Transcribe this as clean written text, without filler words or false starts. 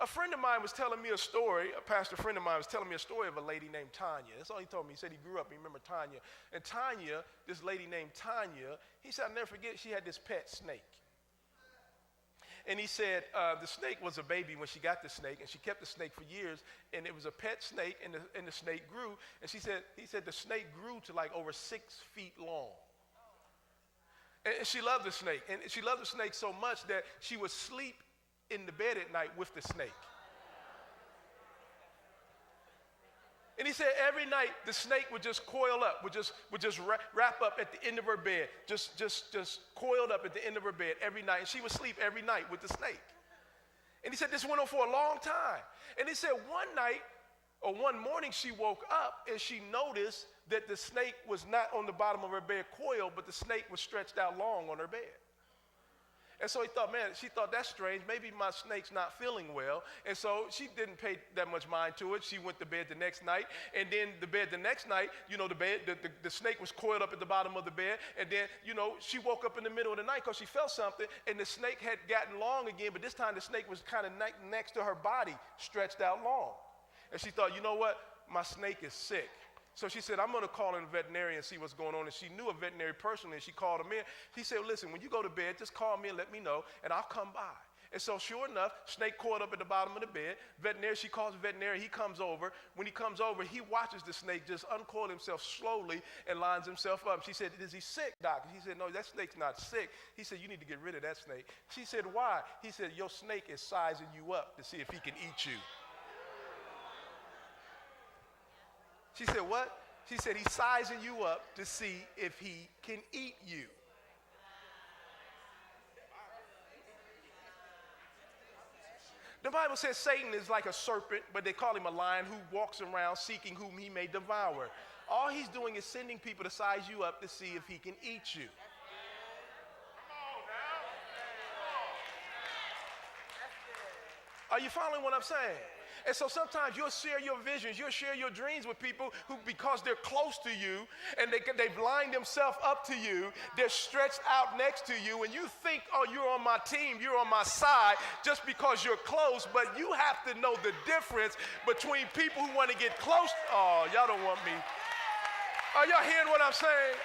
A friend of mine was telling me a story, a pastor friend of mine was telling me a story of a lady named Tanya. That's all he told me. He said he grew up, he remembered Tanya. And Tanya, this lady named Tanya, he said, I'll never forget, she had this pet snake. And he said the snake was a baby when she got the snake, and she kept the snake for years, and it was a pet snake, and the snake grew. And he said the snake grew to like over 6 feet long. And she loved the snake. And she loved the snake so much that she would sleep in the bed at night with the snake. And he said every night the snake would just coil up, would just wrap up at the end of her bed, just coiled up at the end of her bed every night. And she would sleep every night with the snake. And he said this went on for a long time. And he said one morning she woke up and she noticed that the snake was not on the bottom of her bed coiled, but the snake was stretched out long on her bed. And so she thought that's strange. Maybe my snake's not feeling well. And so she didn't pay that much mind to it. She went to bed the next night. And then the next night, the snake was coiled up at the bottom of the bed. And then, she woke up in the middle of the night because she felt something. And the snake had gotten long again. But this time the snake was kind of next to her body, stretched out long. And she thought, you know what? My snake is sick. So she said, I'm going to call in a veterinarian and see what's going on. And she knew a veterinarian personally, and she called him in. She said, listen, when you go to bed, just call me and let me know, and I'll come by. And so sure enough, snake coiled up at the bottom of the bed. She calls the veterinarian. He comes over. When he comes over, he watches the snake just uncoil himself slowly and lines himself up. She said, is he sick, doc? He said, no, that snake's not sick. He said, you need to get rid of that snake. She said, why? He said, your snake is sizing you up to see if he can eat you. She said, what? She said, he's sizing you up to see if he can eat you. The Bible says Satan is like a serpent, but they call him a lion who walks around seeking whom he may devour. All he's doing is sending people to size you up to see if he can eat you. Are you following what I'm saying? And so sometimes you'll share your visions, you'll share your dreams with people who, because they're close to you and they've lined themselves up to you, they're stretched out next to you, and you think, oh, you're on my team, you're on my side just because you're close, but you have to know the difference between people who want to get close. Oh, y'all don't want me. Are y'all hearing what I'm saying?